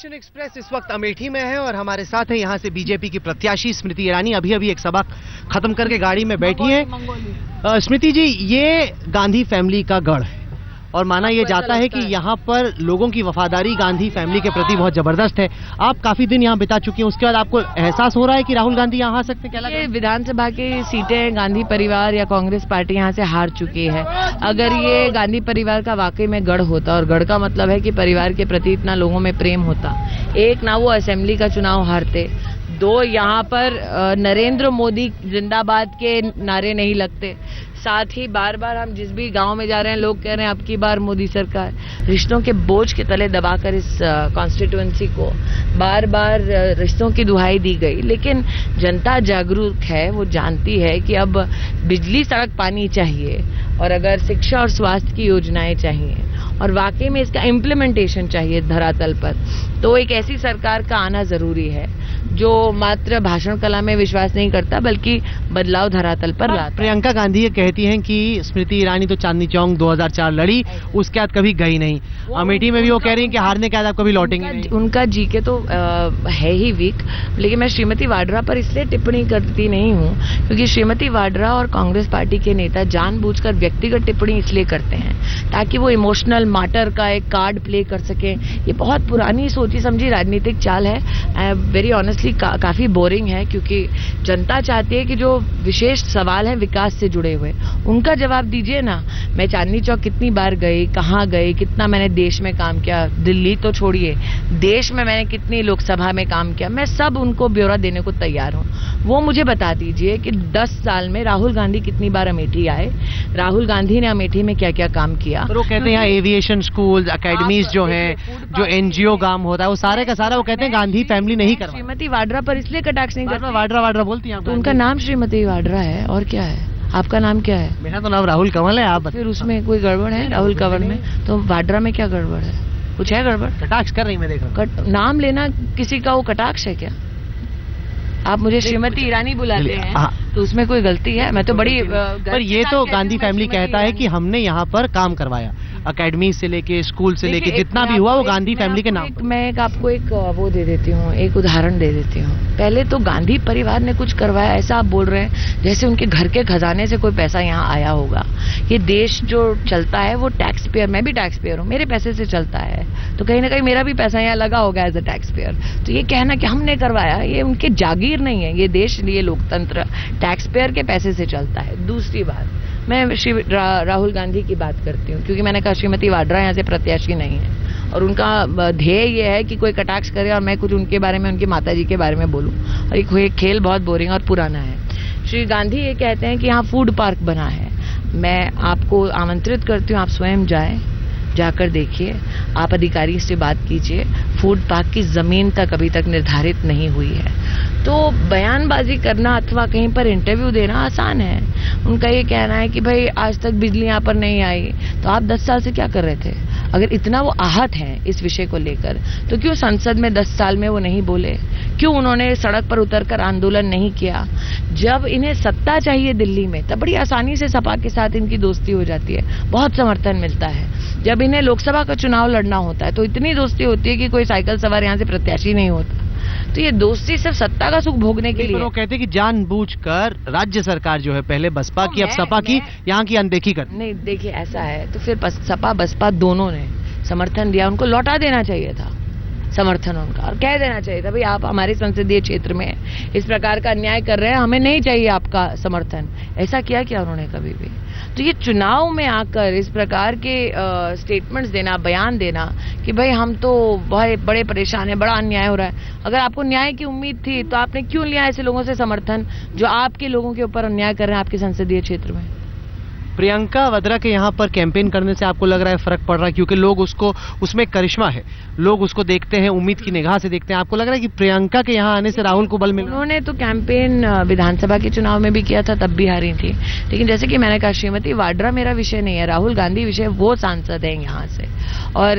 Action express इस वक्त अमेठी में है और हमारे साथ है यहाँ से बीजेपी की प्रत्याशी स्मृति ईरानी। अभी एक सभा खत्म करके गाड़ी में बैठी हैं। स्मृति जी, ये गांधी फैमिली का गढ़ है और माना यह जाता है कि यहाँ पर लोगों की वफादारी गांधी फैमिली के प्रति बहुत जबरदस्त है। आप काफी दिन यहाँ बिता चुके हैं, उसके बाद आपको एहसास हो रहा है कि राहुल गांधी यहाँ आ सकते हैं? ये विधानसभा की सीटें गांधी परिवार या कांग्रेस पार्टी यहाँ से हार चुकी है। अगर ये गांधी परिवार का वाकई में गढ़ होता, और गढ़ का मतलब है कि परिवार के प्रति इतना लोगों में प्रेम होता, एक ना वो असेंबली का चुनाव हारते, दो यहाँ पर नरेंद्र मोदी जिंदाबाद के नारे नहीं लगते, साथ ही बार बार हम जिस भी गांव में जा रहे हैं लोग कह रहे हैं अब की बार मोदी सरकार। रिश्तों के बोझ के तले दबाकर इस कॉन्स्टिट्यूएंसी को बार बार रिश्तों की दुहाई दी गई, लेकिन जनता जागरूक है, वो जानती है कि अब बिजली सड़क पानी चाहिए और अगर शिक्षा और स्वास्थ्य की योजनाएं चाहिए और वाकई में इसका इम्प्लीमेंटेशन चाहिए धरातल पर, तो एक ऐसी सरकार का आना जरूरी है जो मात्र भाषण कला में विश्वास नहीं करता बल्कि बदलाव धरातल पर लाता। प्रियंका गांधी ये कहती हैं कि स्मृति ईरानी तो चांदनी चौक 2004 लड़ी, उसके बाद कभी गई नहीं। अमेठी में भी वो कह रही हैं कि हारने के बाद आप कभी लौटेंगे नहीं। उनका जीके तो है ही वीक, लेकिन मैं श्रीमती वाड्रा पर इसलिए टिप्पणी करती नहीं हूँ क्योंकि श्रीमती वाड्रा और कांग्रेस पार्टी के नेता जानबूझकर व्यक्तिगत टिप्पणी इसलिए करते हैं ताकि वो इमोशनल मार्टर का एक कार्ड प्ले कर सके। ये बहुत पुरानी सोची समझी राजनीतिक चाल है, वेरी ऑनेस्टली काफी बोरिंग है, क्योंकि जनता चाहती है कि जो विशेष सवाल है विकास से जुड़े हुए उनका जवाब दीजिए ना। मैं चांदनी चौक कितनी बार गई, कहाँ गई, कितना मैंने देश में काम किया, दिल्ली तो छोड़िए, देश में मैंने कितनी लोकसभा में काम किया, मैं सब उनको ब्यौरा देने को तैयार हूँ। वो मुझे बता दीजिए कि 10 साल में राहुल गांधी कितनी बार अमेठी आए, राहुल गांधी ने अमेठी में क्या क्या काम किया। तो वो कहते हैं यहाँ एविएशन स्कूल, अकेडमीज जो हैं, जो एनजीओ काम होता है, वो सारे का सारा वो कहते हैं गांधी फैमिली नहीं करवा। श्रीमती वाड्रा पर इसलिए कटाक्ष नहीं करती, वाड्रा बोलती हैं। तो उनका नाम श्रीमती वाड्रा है और क्या है? आपका नाम क्या है? मेरा तो नाम राहुल कंवल है। आप फिर उसमें कोई गड़बड़ है? राहुल कंवल में तो वाड्रा में क्या गड़बड़ है? कुछ है गड़बड़? कटाक्ष कर रही मैं देख रहा हूँ। नाम लेना किसी का वो कटाक्ष है क्या? आप मुझे श्रीमती ईरानी बुलाते हैं तो उसमें कोई गलती है? मैं तो बड़ी पर ये तो गांधी फैमिली कहता है कि हमने यहाँ पर काम करवाया, अकेडमी से लेके स्कूल से लेके जितना भी हुआ वो गांधी फैमिली के नाम। मैं आपको एक वो दे देती हूँ, एक उदाहरण दे देती हूँ। पहले तो गांधी परिवार ने कुछ करवाया ऐसा आप बोल रहे हैं जैसे उनके घर के खजाने से कोई पैसा यहाँ आया होगा। ये देश जो चलता है वो टैक्स पेयर, मैं भी टैक्स पेयर हूँ, मेरे पैसे से चलता है, तो कहीं ना कहीं मेरा भी पैसा यहाँ लगा होगा एज अ टैक्स पेयर। तो ये कहना कि हमने करवाया, ये उनके जागीर नहीं है, ये देश, ये लोकतंत्र टैक्स पेयर के पैसे से चलता है। दूसरी बात, मैं राहुल गांधी की बात करती हूँ क्योंकि मैंने कहा श्रीमती वाड्रा यहाँ से प्रत्याशी नहीं है और उनका ध्येय ये है कि कोई कटाक्ष करे और मैं कुछ उनके बारे में, उनकी माताजी के बारे में बोलूँ, और ये खेल बहुत बोरिंग और पुराना है। श्री गांधी ये कहते हैं कि यहाँ फूड पार्क बना है। मैं आपको आमंत्रित करती हूँ, आप स्वयं जाकर देखिए, आप अधिकारी से बात कीजिए। फूड पार्क की जमीन तक अभी तक निर्धारित नहीं हुई है। तो बयानबाजी करना अथवा कहीं पर इंटरव्यू देना आसान है। उनका ये कहना है कि भाई आज तक बिजली यहाँ पर नहीं आई, तो आप 10 साल से क्या कर रहे थे? अगर इतना वो आहत हैं इस विषय को लेकर तो क्यों संसद में 10 साल में वो नहीं बोले? क्यों उन्होंने सड़क पर उतरकर आंदोलन नहीं किया? जब इन्हें सत्ता चाहिए दिल्ली में तब बड़ी आसानी से सपा के साथ इनकी दोस्ती हो जाती है, बहुत समर्थन मिलता है। जब इन्हें लोकसभा का चुनाव लड़ना होता है तो इतनी दोस्ती होती है कि कोई साइकिल सवार यहाँ से प्रत्याशी नहीं होता। तो ये दोस्ती सिर्फ सत्ता का सुख भोगने के लिए। वो कहते हैं कि जानबूझकर राज्य सरकार जो है, पहले बसपा की अब सपा की, यहाँ की अनदेखी कर। नहीं, देखिए ऐसा है तो फिर सपा बसपा दोनों ने समर्थन दिया, उनको लौटा देना चाहिए था समर्थन उनका और कह देना चाहिए था भाई आप हमारे संसदीय क्षेत्र में इस प्रकार का अन्याय कर रहे हैं, हमें नहीं चाहिए आपका समर्थन। ऐसा किया क्या उन्होंने कभी भी? तो ये चुनाव में आकर इस प्रकार के स्टेटमेंट्स देना, बयान देना कि भाई हम तो बहुत बड़े परेशान हैं, बड़ा अन्याय हो रहा है। अगर आपको न्याय की उम्मीद थी तो आपने क्यों लिया ऐसे लोगों से समर्थन जो आपके लोगों के ऊपर अन्याय कर रहे हैं आपके संसदीय क्षेत्र में? प्रियंका वाड्रा के यहाँ पर कैंपेन करने से आपको लग रहा है फर्क पड़ रहा है? क्योंकि लोग उसको, उसमें करिश्मा है, लोग उसको देखते हैं, उम्मीद की निगाह से देखते हैं। आपको लग रहा है कि प्रियंका के यहाँ आने से राहुल को बल मिला? उन्होंने तो कैंपेन विधानसभा के चुनाव में भी किया था, तब भी हारी थी। लेकिन जैसे कि मैंने कहा श्रीमती वाड्रा मेरा विषय नहीं है, राहुल गांधी विषय, वो सांसद है यहाँ से। और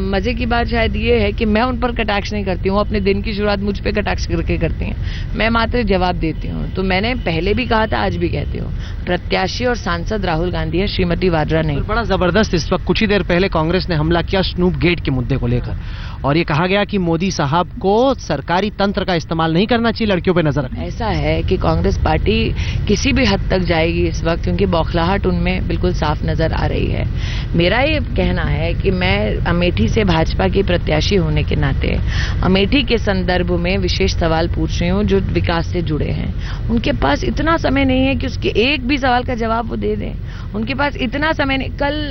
मजे की बात शायद ये है कि मैं उन पर कटाक्ष नहीं करती हूँ, अपने दिन की शुरुआत मुझ पर कटाक्ष करके करती हैं, मैं मात्र जवाब देती हूँ। तो मैंने पहले भी कहा था, आज भी कहती हूँ, प्रत्याशी और सांसद सांसद राहुल गांधी है, श्रीमती वाड्रा नहीं। बड़ा जबरदस्त इस वक्त कुछ ही देर पहले कांग्रेस ने हमला किया स्नूप गेट के मुद्दे को लेकर, और ये कहा गया कि मोदी साहब को सरकारी तंत्र का इस्तेमाल नहीं करना चाहिए लड़कियों पे नजर रखने। ऐसा है कि कांग्रेस पार्टी किसी भी हद तक जाएगी इस वक्त, क्योंकि बौखलाहट उनमें बिल्कुल साफ नजर आ रही है। मेरा ये कहना है कि मैं अमेठी से भाजपा की प्रत्याशी होने के नाते अमेठी के संदर्भ में विशेष सवाल पूछ रही हूँ जो विकास से जुड़े हैं। उनके पास इतना समय नहीं है कि उसके एक भी सवाल का जवाब वो दे दें। उनके पास इतना समय नहीं। कल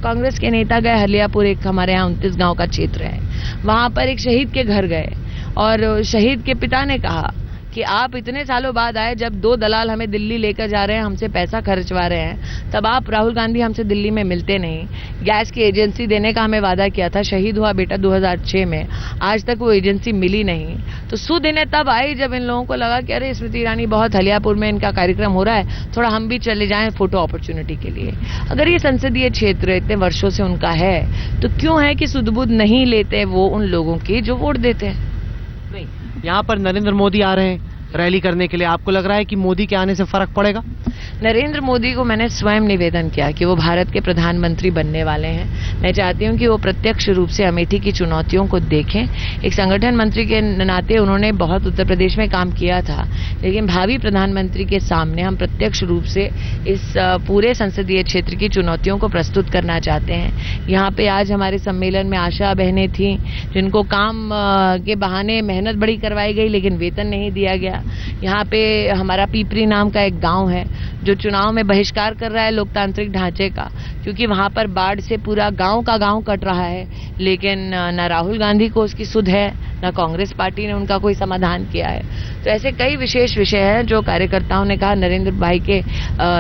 कांग्रेस के नेता गए हलियापुर, एक हमारे यहाँ 29 गांव का क्षेत्र है, वहां पर एक शहीद के घर गए और शहीद के पिता ने कहा कि आप इतने सालों बाद आए, जब 2 दलाल हमें दिल्ली लेकर जा रहे हैं, हमसे पैसा खर्चवा रहे हैं, तब आप राहुल गांधी हमसे दिल्ली में मिलते नहीं। गैस की एजेंसी देने का हमें वादा किया था, शहीद हुआ बेटा 2006 में, आज तक वो एजेंसी मिली नहीं। तो सुध इन्हें तब आई जब इन लोगों को लगा कि अरे स्मृति ईरानी बहुत हलियापुर में इनका कार्यक्रम हो रहा है, थोड़ा हम भी चले जाएं फोटो अपॉर्चुनिटी के लिए। अगर ये संसदीय क्षेत्र इतने वर्षों से उनका है तो क्यों है कि सुध-बुध नहीं लेते वो उन लोगों की जो वोट देते हैं। नहीं, यहाँ पर नरेंद्र मोदी आ रहे हैं रैली करने के लिए, आपको लग रहा है कि मोदी के आने से फर्क पड़ेगा? नरेंद्र मोदी को मैंने स्वयं निवेदन किया कि वो भारत के प्रधानमंत्री बनने वाले हैं। मैं चाहती हूं कि वो प्रत्यक्ष रूप से अमेठी की चुनौतियों को देखें। एक संगठन मंत्री के नाते उन्होंने बहुत उत्तर प्रदेश में काम किया था, लेकिन भावी प्रधानमंत्री के सामने हम प्रत्यक्ष रूप से इस पूरे संसदीय क्षेत्र की चुनौतियों को प्रस्तुत करना चाहते हैं। यहाँ पे आज हमारे सम्मेलन में आशा बहनें थीं जिनको काम के बहाने मेहनत बड़ी करवाई गई लेकिन वेतन नहीं दिया गया। यहाँ पे हमारा पीपरी नाम का एक गांव है जो चुनाव में बहिष्कार कर रहा है लोकतांत्रिक ढांचे का, क्योंकि वहां पर बाढ़ से पूरा गांव का गांव कट रहा है, लेकिन न राहुल गांधी को उसकी सुध है, न कांग्रेस पार्टी ने उनका कोई समाधान किया है। तो ऐसे कई विशेष विषय हैं जो कार्यकर्ताओं ने कहा नरेंद्र भाई के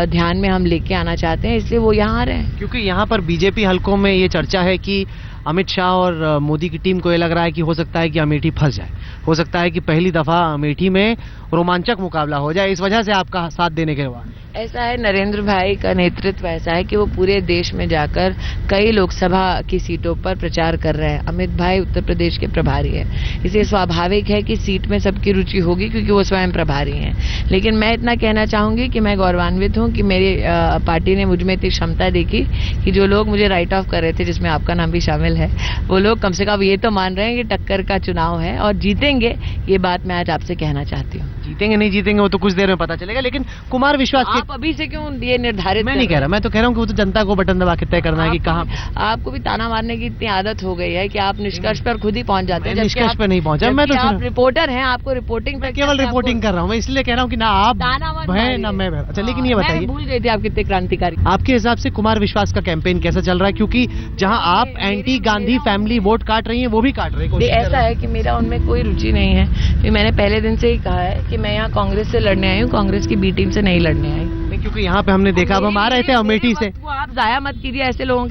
ध्यान में हम लेके आना चाहते हैं, इसलिए वो यहाँ आ रहे हैं। क्योंकि यहाँ पर बीजेपी हलकों में ये चर्चा है कि अमित शाह और मोदी की टीम को ये लग रहा है कि हो सकता है कि अमेठी फंस जाए, हो सकता है कि पहली दफा अमेठी में रोमांचक मुकाबला हो जाए, इस वजह से आपका साथ देने के बाद। ऐसा है, नरेंद्र भाई का नेतृत्व ऐसा है कि वो पूरे देश में जाकर कई लोकसभा की सीटों पर प्रचार कर रहे हैं। अमित भाई उत्तर प्रदेश के प्रभारी है, इसलिए स्वाभाविक है कि सीट में सबकी रुचि होगी क्योंकि वो स्वयं प्रभारी हैं। लेकिन मैं इतना कहना चाहूंगी कि मैं गौरवान्वित हूं कि मेरी पार्टी ने मुझ में इतनी क्षमता देखी कि जो लोग मुझे राइट ऑफ कर रहे थे, जिसमें आपका नाम भी शामिल है, वो लोग कम से कम ये तो मान रहे हैं कि टक्कर का चुनाव है और जीतेंगे। ये बात मैं आज आपसे कहना चाहती हूँ। जीतेंगे नहीं जीतेंगे वो तो कुछ देर में पता चलेगा, लेकिन कुमार विश्वास आप अभी से क्यों ये निर्धारित? मैं नहीं कह रहा, मैं तो कह रहा हूँ कि वो तो जनता को बटन दबा के तय करना है कि कहाँ। आपको भी ताना मारने की इतनी आदत हो गई है कि आप निष्कर्ष पर खुद ही पहुंच जाते हैं। निष्कर्ष पर नहीं पहुंचा मैं, तो आप रिपोर्टर हैं, आपको रिपोर्टिंग पर केवल रिपोर्टिंग कर रहा हूँ मैं, इसलिए कह रहा हूँ कि ना आप हैं ना मैं। अच्छा, लेकिन ये बताइए, भूल गई थी आप कितने क्रांतिकारी। आपके हिसाब से कुमार विश्वास का कैंपेन कैसा चल रहा है? क्योंकि जहां आप एंटी गांधी फैमिली वोट काट रही हैं वो भी काट रहे हैं। ऐसा है कि मेरा उनमें कोई रुचि नहीं है, क्योंकि मैंने पहले दिन से ही कहा है कि मैं यहाँ कांग्रेस से लड़ने आई हूँ, कांग्रेस की बी टीम से नहीं लड़ने आई। क्योंकि यहाँ पे हमने देखा, अब हम आ रहे थे अमेठी से। आप जाया मत कीजिए ऐसे लोगों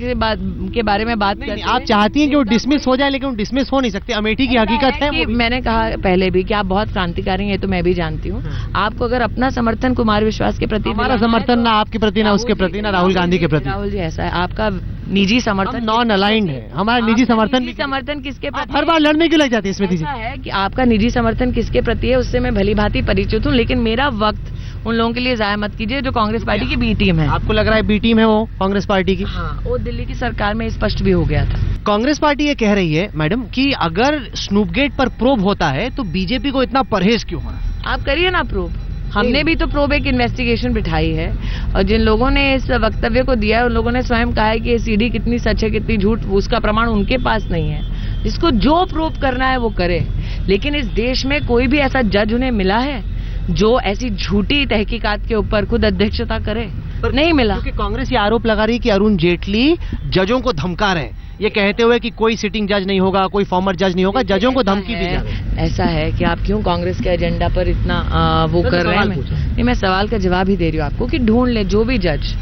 के बारे में बात करते। आप चाहती हैं कि वो डिसमिस हो जाए, लेकिन वो डिसमिस हो नहीं सकते। अमेठी की हकीकत है कि मैंने कहा पहले भी कि आप बहुत क्रांतिकारी हैं, तो मैं भी जानती हूँ। आपको अगर अपना समर्थन कुमार विश्वास के प्रति, हमारा समर्थन ना आपके प्रति ना उसके प्रति ना राहुल गांधी के प्रति। राहुल जी, ऐसा है, आपका निजी समर्थन नॉन अलाइंड है, हमारा निजी समर्थन किसके प्रति? हर बार लड़ने क्यों लग जाती है स्मृति जी? ऐसा है कि आपका निजी समर्थन किसके प्रति है उससे मैं भली भांति परिचित हूँ, लेकिन मेरा वक्त उन लोगों के लिए जाया मत कीजिए जो कांग्रेस पार्टी की बी टीम है। आपको लग रहा है बी टीम है वो कांग्रेस पार्टी की? हाँ, वो दिल्ली की सरकार में स्पष्ट भी हो गया था। कांग्रेस पार्टी ये कह रही है मैडम कि अगर स्नूप गेट पर प्रोब होता है तो बीजेपी को इतना परहेज क्यों हो रहा है? आप करिए ना प्रोब। हमने भी तो प्रोब एक इन्वेस्टिगेशन बिठाई है, और जिन लोगों ने इस वक्तव्य को दिया है उन लोगों ने स्वयं कहा है कि ये सीडी कितनी सच है कितनी झूठ, उसका प्रमाण उनके पास नहीं है। जिसको जो प्रोब करना है वो करे, लेकिन इस देश में कोई भी ऐसा जज उन्हें मिला है जो ऐसी झूठी तहकीकात के ऊपर खुद अध्यक्षता करे? पर नहीं मिला। क्योंकि कांग्रेस ये आरोप लगा रही है कि अरुण जेटली जजों को धमका रहे हैं, ये कहते हुए कि कोई सिटिंग जज नहीं होगा, कोई फॉर्मर जज नहीं होगा, जजों को धमकी दी जा रही है। ऐसा है कि आप क्यों कांग्रेस के एजेंडा पर इतना वो कर रहे हैं? नहीं, मैं सवाल का जवाब ही दे रही हूँ आपको कि ढूंढ ले जो भी जज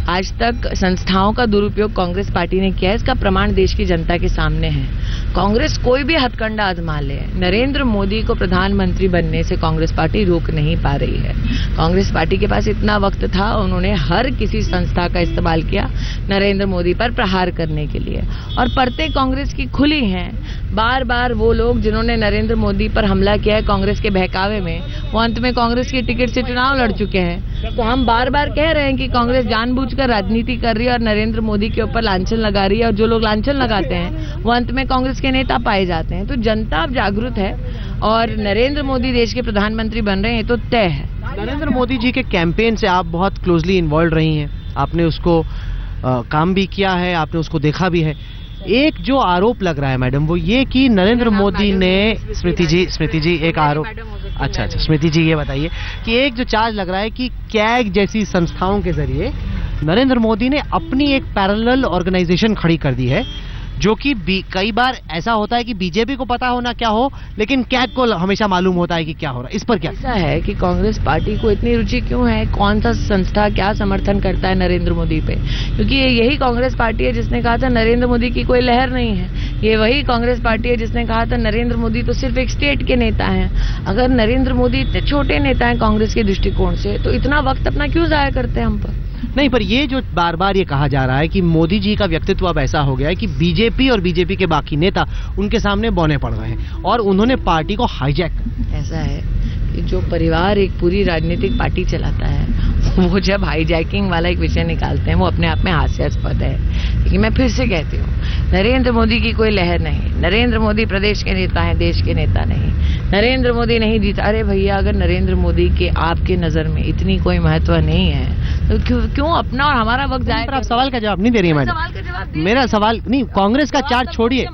आज तक संस्थाओं का दुरुपयोग कांग्रेस पार्टी ने किया है, इसका प्रमाण देश की जनता के सामने है। कांग्रेस कोई भी हथकंडा आजमा ले, नरेंद्र मोदी को प्रधानमंत्री बनने से कांग्रेस पार्टी रोक नहीं पा रही है। कांग्रेस पार्टी के पास इतना वक्त था, उन्होंने हर किसी संस्था का इस्तेमाल किया नरेंद्र मोदी पर प्रहार करने के लिए, और परतें कांग्रेस की खुली हैं। बार बार वो लोग जिन्होंने नरेंद्र मोदी पर हमला किया है कांग्रेस के बहकावे में, वो अंत में कांग्रेस की टिकट से चुनाव लड़ चुके हैं। तो हम बार बार कह रहे हैं कि कांग्रेस जानबूझकर राजनीति कर रही है और नरेंद्र मोदी के ऊपर लांछन लगा रही है, और जो लोग लांछन लगाते हैं वो अंत में कांग्रेस के नेता पाए जाते हैं। तो जनता अब जागरूक है और नरेंद्र मोदी देश के प्रधानमंत्री बन रहे हैं, तो तय है। नरेंद्र मोदी जी के कैंपेन से आप बहुत क्लोजली इन्वॉल्व रही हैं, आपने उसको काम भी किया है, आपने उसको देखा भी है। एक जो आरोप लग रहा है मैडम वो ये कि नरेंद्र मोदी ने स्मृति जी एक आरोप, अच्छा स्मृति जी ये बताइए कि एक जो चार्ज लग रहा है कि कैग जैसी संस्थाओं के जरिए नरेंद्र मोदी ने अपनी एक पैरेलल ऑर्गेनाइजेशन खड़ी कर दी है, जो कि कई बार ऐसा होता है कि बीजेपी को पता होना क्या हो लेकिन कैग को हमेशा मालूम होता है कि क्या हो रहा है। इस पर क्या ऐसा है कि कांग्रेस पार्टी को इतनी रुचि क्यों है, कौन सा संस्था क्या समर्थन करता है नरेंद्र मोदी पे? क्योंकि यही कांग्रेस पार्टी है जिसने कहा था नरेंद्र मोदी की कोई लहर नहीं है। ये वही कांग्रेस पार्टी है जिसने कहा था नरेंद्र मोदी तो सिर्फ एक स्टेट के नेता हैं। अगर नरेंद्र मोदी इतने छोटे नेता हैं कांग्रेस के दृष्टिकोण से, तो इतना वक्त अपना क्यों जाया करते हैं हम पर? नहीं, पर ये जो बार बार ये कहा जा रहा है कि मोदी जी का व्यक्तित्व अब ऐसा हो गया है कि बीजेपी और बीजेपी के बाकी नेता उनके सामने बौने पड़ रहे हैं और उन्होंने पार्टी को हाईजैक कर। ऐसा है कि जो परिवार एक पूरी राजनीतिक पार्टी चलाता है वो जब हाईजैकिंग वाला एक विषय निकालते हैं वो अपने आप में हास्यास्पद है। लेकिन मैं फिर से कहती हूँ, नरेंद्र मोदी की कोई लहर नहीं। नरेंद्र मोदी प्रदेश के नेता हैं, देश के नेता नहीं। नरेंद्र मोदी नहीं जीता। अरे भैया, अगर नरेंद्र मोदी के आपके नजर में इतनी कोई महत्व नहीं है तो क्यों अपना और हमारा वक्त जाएगा? आप सवाल का जवाब नहीं दे रही है मैडम। मेरा सवाल नहीं, कांग्रेस का चार्ज छोड़िए।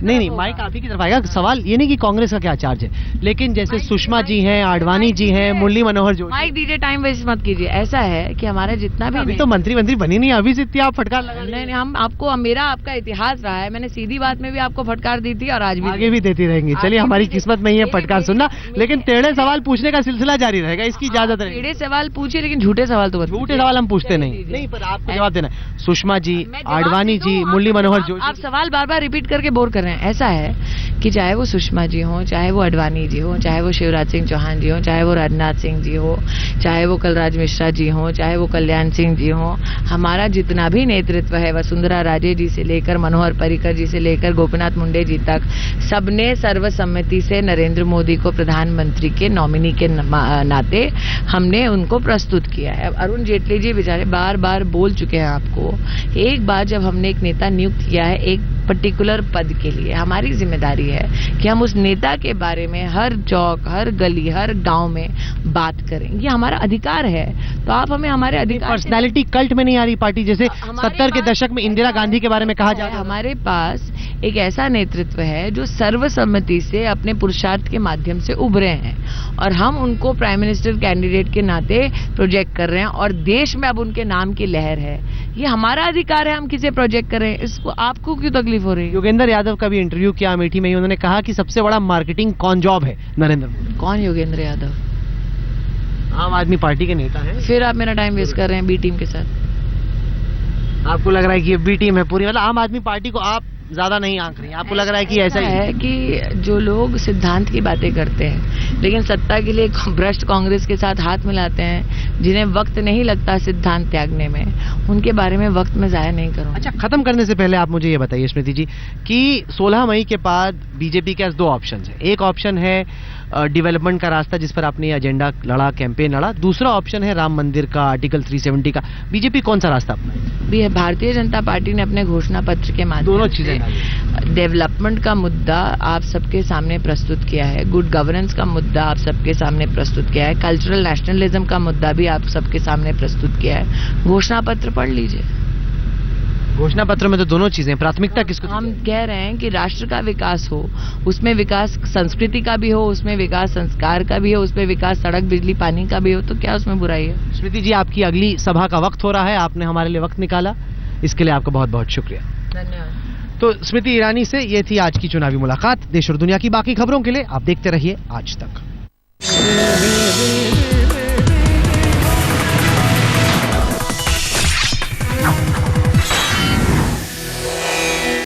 नहीं, माइक आप ही की तरफ आएगा। सवाल ये नहीं कि कांग्रेस का क्या चार्ज है, लेकिन जैसे सुषमा जी हैं, आडवाणी जी हैं, मुरली मनोहर जोशी। माइक दीजिए, टाइम वेस्ट मत कीजिए। ऐसा है कि हमारा जितना भी अभी तो मंत्री बनी नहीं, अभी से इतनी आप फटकार लगा। नहीं, हम आपको, मेरा आपका इतिहास रहा है। मैंने सीधी बात में भी आपको फटकार दी थी और आज भी आगे भी देती रहेंगी। चलिए, हमारी किस्मत में ही है फटकार सुनना, लेकिन टेढ़े सवाल पूछने का सिलसिला जारी रहेगा, इसकी इजाजत रहेगी। टेढ़े सवाल पूछिए लेकिन झूठे सवाल तो झूठे सवाल हम पूछते नहीं, पर आपको जवाब देना। सुषमा जी, आडवाणी जी, मुरली मनोहर जोशी। आप सवाल बार बार रिपीट करके बोर कर रहे हैं। ऐसा है कि चाहे वो सुषमा जी हो, चाहे वो आडवाणी जी हो, चाहे वो शिवराज सिंह चौहान जी हो, चाहे वो राजनाथ सिंह जी हो, चाहे वो कलराज मिश्रा जी हो, चाहे वो कल्याण सिंह जी हो, हमारा जितना भी नेतृत्व है, वसुंधरा राजे जी से लेकर मनोहर पर्रिकर जी से लेकर गोपीनाथ मुंडे जी तक, सबने सर्वसम्मति से नरेंद्र मोदी को प्रधानमंत्री के नॉमिनी के नाते हमने उनको प्रस्तुत किया है। अरुण जेटली जी बेचारे बार बार बोल चुके हैं आपको, एक बार जब हमने एक नेता नियुक्त किया है एक पर्टिकुलर पद के लिए, हमारी जिम्मेदारी है कि हम उस नेता के बारे में हर चौक, हर गली, हर गांव में बात करें। ये हमारा अधिकार है। तो आप हमें हमारे अधिकार, पर्सनालिटी कल्ट में नहीं आ रही पार्टी, जैसे 70 के दशक में इंदिरा गांधी के बारे में कहा जाए। हमारे पास एक ऐसा नेतृत्व है जो सर्वसम्मति से अपने पुरुषार्थ के माध्यम से उभरे हैं और हम उनको प्राइम मिनिस्टर कैंडिडेट के नाते प्रोजेक्ट कर रहे हैं और देश में अब उनके नाम की लहर है। ये हमारा अधिकार है, हम किसे प्रोजेक्ट करें। इसको आपको क्यों तकलीफ हो रही है? योगेंद्र यादव का भी इंटरव्यू किया अमेठी में ही, उन्होंने कहा कि सबसे बड़ा मार्केटिंग कौन जॉब है नरेंद्र मोदी। कौन योगेंद्र यादव? आम आदमी पार्टी के नेता है। फिर आप मेरा टाइम वेस्ट कर रहे हैं बी टीम के साथ। आपको लग रहा है कि ये बी टीम है पूरी, मतलब आम आदमी पार्टी को आप ज्यादा नहीं आंक रही, आपको लग रहा है कि ऐसा ही है कि जो लोग सिद्धांत की बातें करते हैं लेकिन सत्ता के लिए भ्रष्ट कांग्रेस के साथ हाथ मिलाते हैं, जिन्हें वक्त नहीं लगता सिद्धांत त्यागने में, उनके बारे में वक्त में जाया नहीं करूँ। अच्छा, खत्म करने से पहले आप मुझे ये बताइए स्मृति जी कि 16 मई के बाद बीजेपी के पास दो ऑप्शन है। एक ऑप्शन है डेवलपमेंट का रास्ता, जिस पर आपने एजेंडा लड़ा, कैंपेन लड़ा। दूसरा ऑप्शन है राम मंदिर का, आर्टिकल 370 का। बीजेपी कौन सा रास्ता अपनाएगी? भारतीय जनता पार्टी ने अपने घोषणा पत्र के माध्यम दोनों चीजें, डेवलपमेंट का मुद्दा आप सबके सामने प्रस्तुत किया है, गुड गवर्नेंस का मुद्दा आप सबके सामने प्रस्तुत किया है, कल्चरल नेशनलिज्म का मुद्दा भी आप सबके सामने प्रस्तुत किया है। घोषणा पत्र पढ़ लीजिए। घोषणा पत्र में तो दोनों चीजें, प्राथमिकता किसको? हम कह रहे हैं कि राष्ट्र का विकास हो, उसमें विकास संस्कृति का भी हो, उसमें विकास संस्कार का भी हो, उसमें विकास सड़क, बिजली, पानी का भी हो, तो क्या उसमें बुराई है? स्मृति जी, आपकी अगली सभा का वक्त हो रहा है, आपने हमारे लिए वक्त निकाला, इसके लिए आपका बहुत बहुत शुक्रिया। धन्यवाद। तो स्मृति ईरानी से ये थी आज की चुनावी मुलाकात। देश और दुनिया की बाकी खबरों के लिए आप देखते रहिए आज तक।